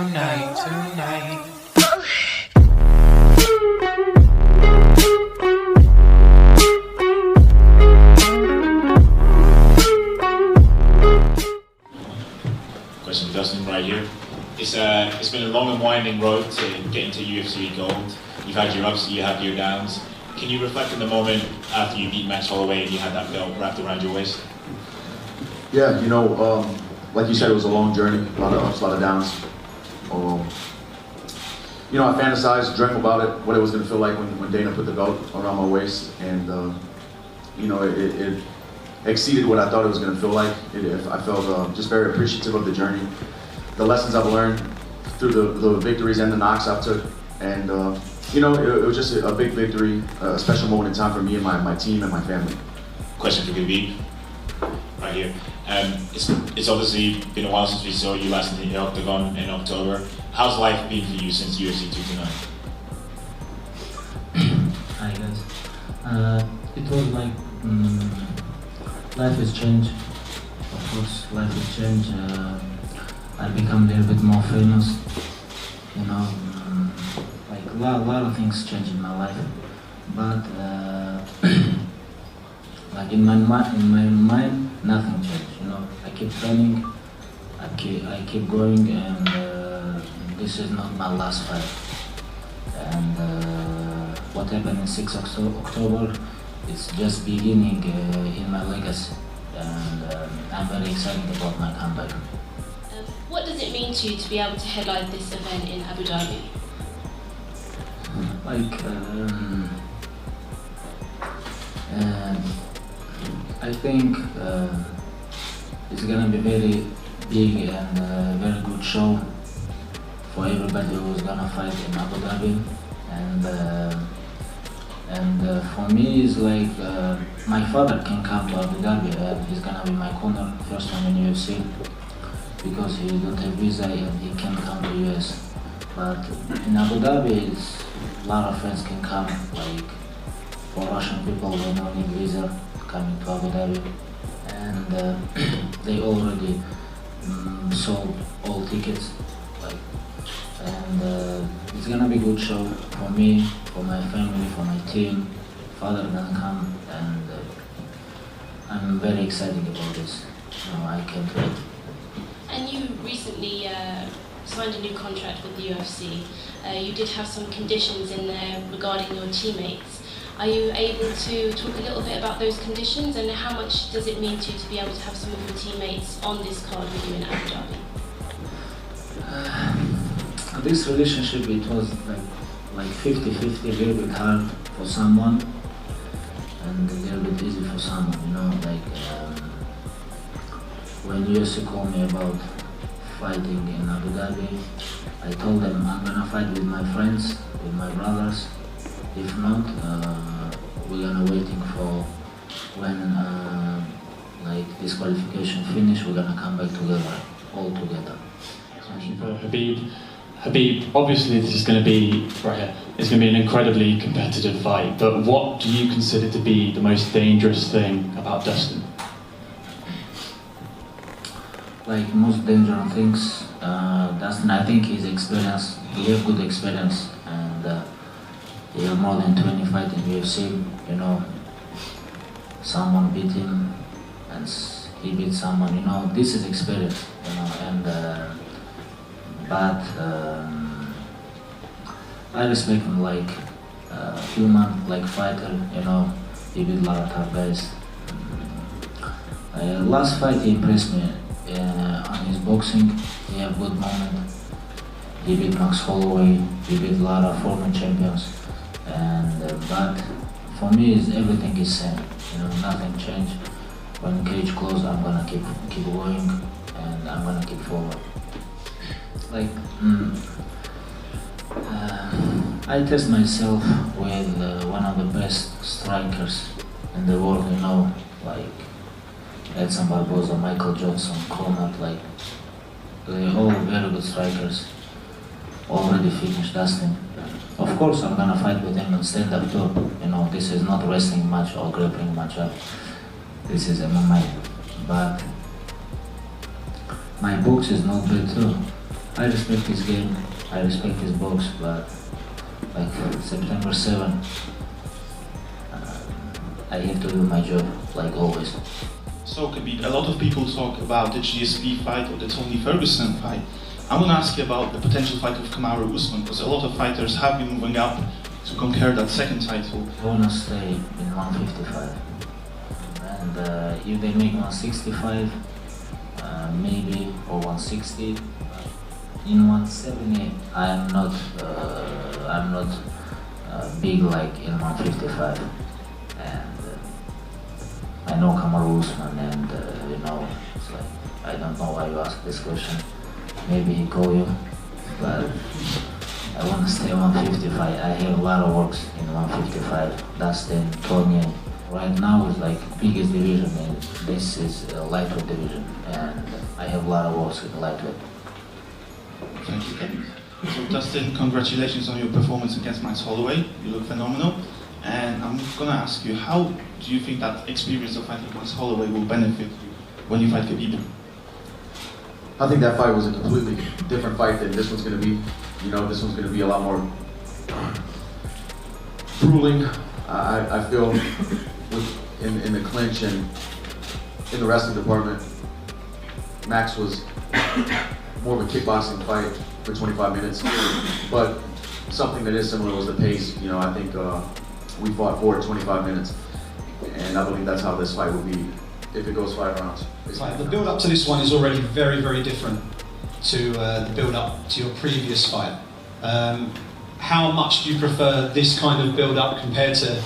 tonight. Question, Dustin, right here. It's been a long and winding road to get into UFC gold. You've had your ups, you have your downs. Can you reflect on the moment after you beat Max Holloway and you had that belt wrapped around your waist? Yeah, you know, like you said, it was a long journey, a lot of ups, a lot of downs. You know, I fantasized, dreamt about it, what it was going to feel like when Dana put the belt around my waist, and you know, it exceeded what I thought it was going to feel like. I felt just very appreciative of the journey, the lessons I've learned through the victories and the knocks I've took, and you know, it was just a big victory, a special moment in time for me and my team and my family. Question for Khabib, right here. It's obviously been a while since we saw you last in the Octagon in October. How's life been for you since UFC 229? Hi guys. It was like life has changed. Of course, life has changed. I become a little bit more famous. You know, like a lot of things changed in my life. But like in my mind, nothing changed. You know, I keep training. I keep going, and this is not my last fight. And what happened in 6 October, it's just beginning in my legacy, and I'm very excited about my comeback. What does it mean to you to be able to headline this event in Abu Dhabi? Like, I think it's gonna be very big and very good show for everybody who's gonna fight in Abu Dhabi, and for me it's like my father can come to Abu Dhabi and he's gonna be my corner first time in UFC because he don't have visa and he can come to US. But in Abu Dhabi, a lot of friends can come, like for Russian people they don't need visa coming to Abu Dhabi, and they already sold all tickets, like, and it's gonna be a good show for me, for my family, for my team. Father gonna come, and I'm very excited about this. You know, I can't wait. And you recently signed a new contract with the UFC. You did have some conditions in there regarding your teammates. Are you able to talk a little bit about those conditions, and how much does it mean to you to be able to have some of your teammates on this card with you in Abu Dhabi? This relationship, it was like 50-50, a little bit hard for someone and a little bit easy for someone, you know, like when UFC called me about fighting in Abu Dhabi, I told them I'm gonna fight with my friends, with my brothers. If not, we're gonna waiting for when like this qualification finish, we're gonna come back together, all together. Question for Khabib. Khabib, obviously this is going to be, right here, it's going to be an incredibly competitive fight, but what do you consider to be the most dangerous thing about Dustin? Like most dangerous things, Dustin, I think he's experienced, he has good experience, and he has more than 20 fights in UFC, you know, someone beat him, and he beat someone, you know, this is experience, you know, and but I respect him like human, like fighter, you know, he beat a lot of tough guys. Last fight he impressed me on his boxing, he had good moment. He beat Max Holloway, he beat a lot of former champions, and but for me everything is same, you know, nothing changed. When cage closed, I'm gonna keep going, and I'm gonna keep forward. Like, I test myself with one of the best strikers in the world, you know, like Edson Barboza, Michael Johnson, Conor, like they're all very good strikers. Already finished Dustin. Of course, I'm gonna fight with him and stand up too. You know, this is not wrestling match or grappling match up. This is MMA. But my box is not bad too. I respect his game, I respect his box, but like September 7, I have to do my job, like always. So Khabib, a lot of people talk about the GSP fight or the Tony Ferguson fight. I want to ask you about the potential fight with Kamaru Usman, because a lot of fighters have been moving up to conquer that second title. I want to stay in 155, and if they make 165, maybe, or 160, in 170, I'm not big like in 155, and I know Kamaru Usman, and you know, it's like, I don't know why you ask this question. Maybe he call you, but I want to stay 155. I have a lot of works in 155. Dustin, Tony. Right now is like biggest division, and this is a lightweight division, and I have a lot of works in lightweight. Thank you, Khabib. So Dustin, congratulations on your performance against Max Holloway. You look phenomenal. And I'm going to ask you, how do you think that experience of fighting Max Holloway will benefit you when you fight Khabib? I think that fight was a completely different fight than this one's going to be. You know, this one's going to be a lot more grueling. I feel in the clinch and in the wrestling department, Max was more of a kickboxing fight for 25 minutes. But something that is similar was the pace. You know, I think we fought for 25 minutes, and I believe that's how this fight will be if it goes 5 rounds. Right, the build-up to this one is already very, very different to the build-up to your previous fight. How much do you prefer this kind of build-up compared to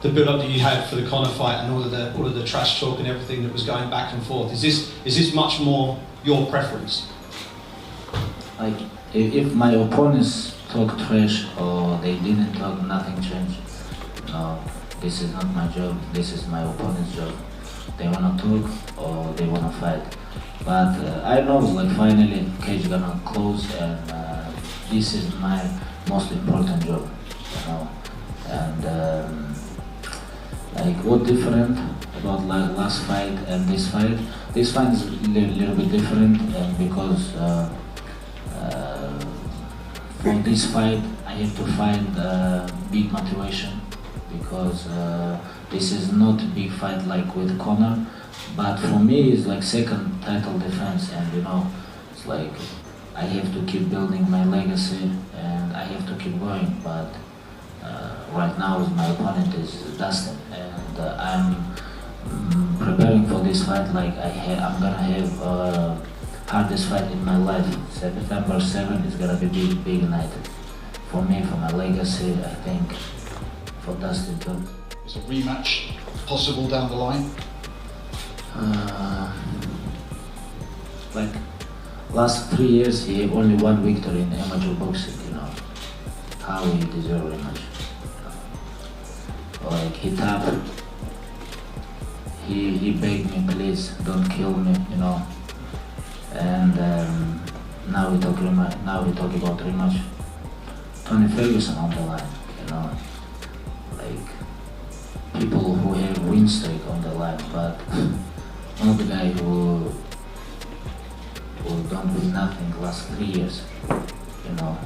the build-up that you had for the Conor fight and all of the trash talk and everything that was going back and forth? Is this much more your preference? Like, if my opponents talk trash or they didn't talk, nothing changed. No, this is not my job, this is my opponent's job. They wanna talk or they wanna fight. But I know, like, finally cage gonna close, and this is my most important job, you know. And like, what different about last fight and this fight? This fight is a little bit different, and because for this fight I have to find big motivation, because this is not a big fight like with Conor, but for me it's like second title defense, and you know, it's like I have to keep building my legacy and I have to keep going. But right now my opponent is Dustin, and I'm preparing for this fight like I'm gonna have hardest fight in my life. September 7 is gonna be big night for me, for my legacy, I think, for Dustin too. Is a rematch possible down the line? Like, last 3 years he have only one victory in amateur boxing, you know. How he deserve a rematch. Like, he tapped, he begged me, please don't kill me, you know. And now we talk about rematch. Tony Ferguson on the line, you know. Like, people who have win streak on the line, but not the guy who don't win nothing last 3 years, you know.